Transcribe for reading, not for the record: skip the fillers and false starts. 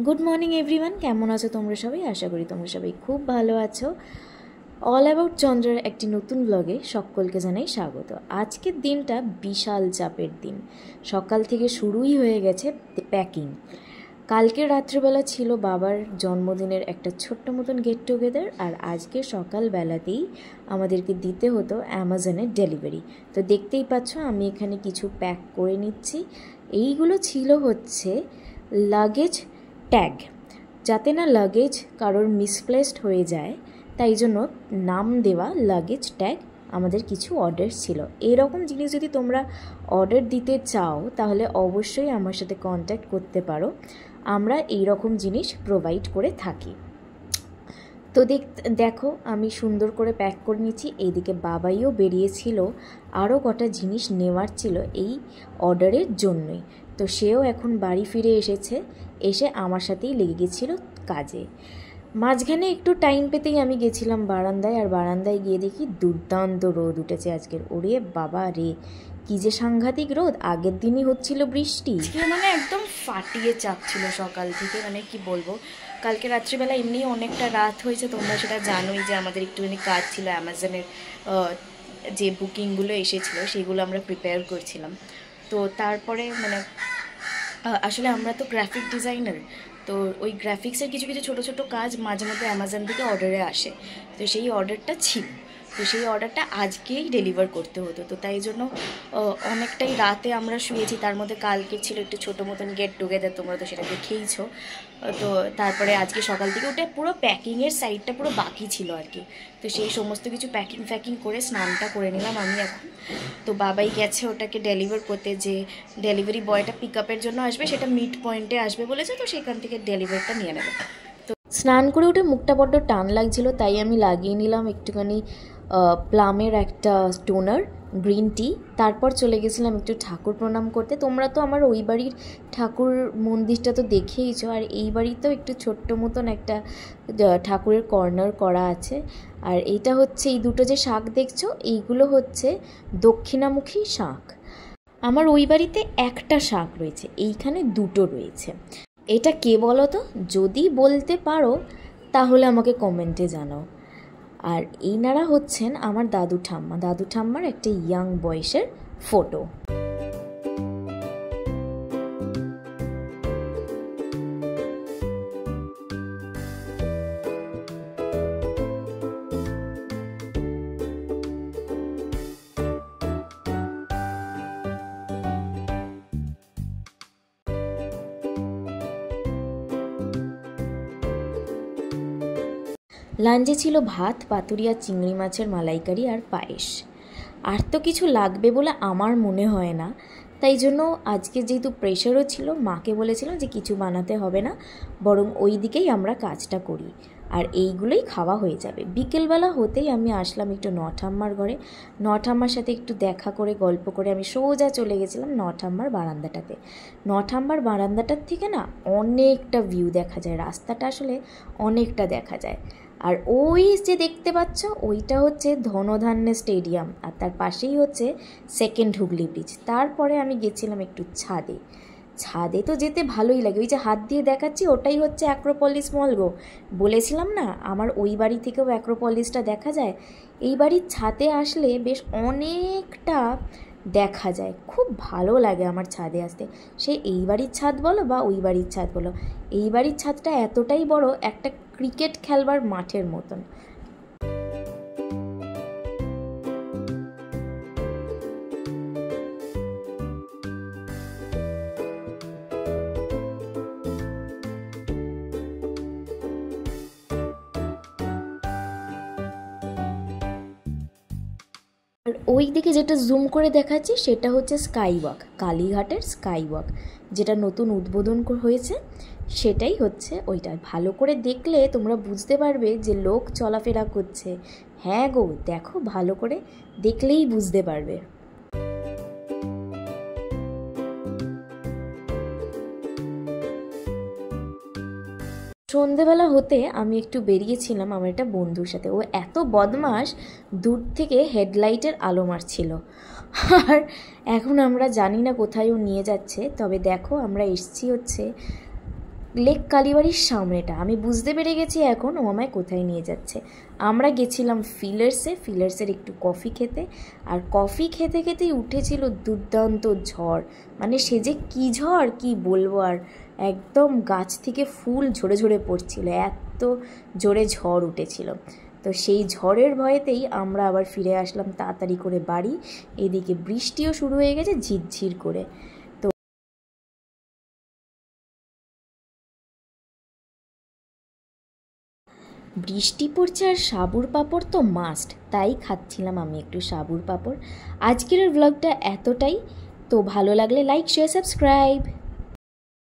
Good morning everyone, কেমন আছো তোমরা সবাই? আশা করি তোমরা সবাই খুব ভালো আছো। অল অ্যাবাউট চন্দ্রের একটি নতুন ব্লগে সকলকে জানাই স্বাগত। আজকের দিনটা বিশাল চাপের দিন। সকাল থেকে শুরুই হয়ে গেছে প্যাকিং। কালকে রাত্রিবেলা ছিল বাবার জন্মদিনের একটা ছোট্ট মতন গেট টুগেদার, আর আজকে সকালবেলাতেই আমাদেরকে দিতে হতো অ্যামাজনের ডেলিভারি। তো দেখতেই পাচ্ছ আমি এখানে কিছু প্যাক করে নিচ্ছি। এইগুলো ছিল হচ্ছে লাগেজ ট্যাগ, যাতে না লাগেজ কারোর মিসপ্লেসড হয়ে যায়, তাই জন্য নাম দেওয়া লাগেজ ট্যাগ আমাদের কিছু অর্ডার ছিল। এরকম জিনিস যদি তোমরা অর্ডার দিতে চাও তাহলে অবশ্যই আমার সাথে কন্ট্যাক্ট করতে পারো। আমরা এই রকম জিনিস প্রোভাইড করে থাকি। তো দেখো আমি সুন্দর করে প্যাক করে নিচ্ছি। এইদিকে বাবাইও বেরিয়েছিল, আরও কটা জিনিস নেওয়ার ছিল এই অর্ডারের জন্যই। তো সেও এখন বাড়ি ফিরে এসেছে, এসে আমার সাথেই লেগে গেছিলো কাজে। মাঝখানে একটু টাইম পেতেই আমি গেছিলাম বারান্দায়, আর বারান্দায় গিয়ে দেখি দুর্দান্ত রোদ উঠেছে আজকের। ওরে বাবা রে, কী যে সাংঘাতিক রোদ! আগের দিনই হচ্ছিল বৃষ্টি, মানে একদম ফাটিয়ে চাপছিল সকাল থেকে। মানে কি বলবো, কালকে রাত্রিবেলা এমনি অনেকটা রাত হয়েছে, তোমরা সেটা জানোই যে আমাদের একটুখানি কাজ ছিল। অ্যামাজনের যে বুকিংগুলো এসেছিলো সেগুলো আমরা প্রিপেয়ার করছিলাম। তো তারপরে মানে আসলে আমরা তো গ্রাফিক ডিজাইনার, তো ওই গ্রাফিক্সের কিছু কিছু ছোটো ছোটো কাজ মাঝে মধ্যে অ্যামাজন থেকে অর্ডারে আসে। তো সেই অর্ডারটা ছিল, তো সেই অর্ডারটা আজকেই ডেলিভার করতে হতো। তো তাই জন্য অনেকটাই রাতে আমরা শুয়েছি। তার মধ্যে কালকে ছিল একটু ছোটো মতন গেট টুগেদার, তোমরা তো সেটা দেখেইছো। তো তারপরে আজকে সকাল থেকে ওটা পুরো প্যাকিংয়ের সাইডটা পুরো বাকি ছিল আর কি। তো সেই সমস্ত কিছু প্যাকিং করে স্নানটা করে নিলাম আমি এখন। তো বাবাই গেছে ওটাকে ডেলিভার করতে, যে ডেলিভারি বয়টা পিক আপের জন্য আসবে, সেটা মিড পয়েন্টে আসবে বলেছে, তো সেখান থেকে ডেলিভারিটা নিয়ে নেবে। স্নান করে উঠে মুখটা বড্ড টান লাগছিল, তাই আমি লাগিয়ে নিলাম একটুখানি প্লামের একটা টোনার, গ্রিন টি। তারপর চলে গেছিলাম একটু ঠাকুর প্রণাম করতে। তোমরা তো আমার ওই বাড়ির ঠাকুর মন্দিরটা তো দেখেইছো, আর এই বাড়িতেও একটু ছোট্ট মতন একটা ঠাকুরের কর্নার করা আছে। আর এইটা হচ্ছে, এই দুটো যে শাঁখ দেখছো, এইগুলো হচ্ছে দক্ষিণামুখী শাঁখ। আমার ওই বাড়িতে একটা শাঁখ রয়েছে, এইখানে দুটো রয়েছে। এটা কে বলো তো? যদি বলতে পারো তাহলে আমাকে কমেন্টে জানাও। আর এইনারা হচ্ছেন আমার দাদু ঠাম্মা। দাদু ঠাম্মার একটা ইয়াং বয়সের ফটো। লাঞ্চে ছিল ভাত, পাতুরিয়া, চিংড়ি মাছের মালাইকারি আর পায়েস। আর তো কিছু লাগবে বলে আমার মনে হয় না, তাই জন্য আজকে যেহেতু প্রেশারও ছিল, মাকে বলেছিলাম যে কিছু বানাতে হবে না, বরং ওই দিকেই আমরা কাজটা করি, আর এইগুলোই খাওয়া হয়ে যাবে। বিকেলবেলা হতেই আমি আসলাম একটু নঠাম্মার ঘরে। নঠাম্মার সাথে একটু দেখা করে গল্প করে আমি সোজা চলে গেছিলাম নঠাম্মার বারান্দাটাতে। নঠাম্মার বারান্দাটার থেকে না অনেকটা ভিউ দেখা যায়, রাস্তাটা আসলে অনেকটা দেখা যায়। আর ওই যে দেখতে পাচ্ছ, ওইটা হচ্ছে ধনধান্য স্টেডিয়াম, আর তার পাশেই হচ্ছে সেকেন্ড হুগলি ব্রিজ। তারপরে আমি গেছিলাম একটু ছাদে। ছাদে তো যেতে ভালোই লাগে, ওই যে হাত দিয়ে দেখাচ্ছি ওটাই হচ্ছে অ্যাক্রোপলিস মল গো। বলেছিলাম না আমার ওই বাড়ি থেকেও অ্যাক্রোপলিসটা দেখা যায়। এই বাড়ির ছাদে আসলে বেশ অনেকটা দেখা যায়, খুব ভালো লাগে আমার ছাদে আসতে। সে এই বাড়ির ছাদ বলো বা ওই বাড়ির ছাদ বলো, এই বাড়ির ছাদটা এতটাই বড়, একটা ক্রিকেট খেলবার মাঠের মতন। আর ওই দিকে যেটা জুম করে দেখাচ্ছি সেটা হচ্ছে স্কাই ওয়াক, কালীঘাটের স্কাই ওয়াক, যেটা নতুন উদ্বোধন হয়েছে, সেটাই হচ্ছে ওইটা। ভালো করে দেখলে তোমরা বুঝতে পারবে যে লোক চলাফেরা করছে। হ্যাঁ গো, দেখো ভালো করে দেখলেই বুঝতে পারবে। সন্ধেবেলা হতে আমি একটু বেরিয়েছিলাম আমার একটা বন্ধুর সাথে। ও এত বদমাশ, দূর থেকে হেডলাইটের আলো মারছিল। আর এখন আমরা জানি না কোথায় ও নিয়ে যাচ্ছে, তবে দেখো আমরা এসছি হচ্ছে লেক কালীবাড়ির সামনেটা। আমি বুঝতে পেরে গেছি এখন ও আমায় কোথায় নিয়ে যাচ্ছে। আমরা গেছিলাম ফিলার্সের একটু কফি খেতে, আর কফি খেতে খেতেই উঠেছিল দুর্দান্ত ঝড়। মানে সে যে কী ঝড় কী বলবো, আর একদম গাছ থেকে ফুল ঝরে ঝরে পড়ছিল, এত জোরে ঝড় উঠেছিল। তো সেই ঝড়ের ভয়েতেই আমরা আবার ফিরে আসলাম তাড়াতাড়ি করে বাড়ি। এদিকে বৃষ্টিও শুরু হয়ে গেছে ঝিরঝির করে। তো বৃষ্টি পড়ছে আর সাবুর পাঁপড় তো মাস্ট, তাই খাচ্ছিলাম আমি একটু সাবুর পাঁপড়। আজকের ব্লগটা এতটাই। তো ভালো লাগলে লাইক, শেয়ার, সাবস্ক্রাইব।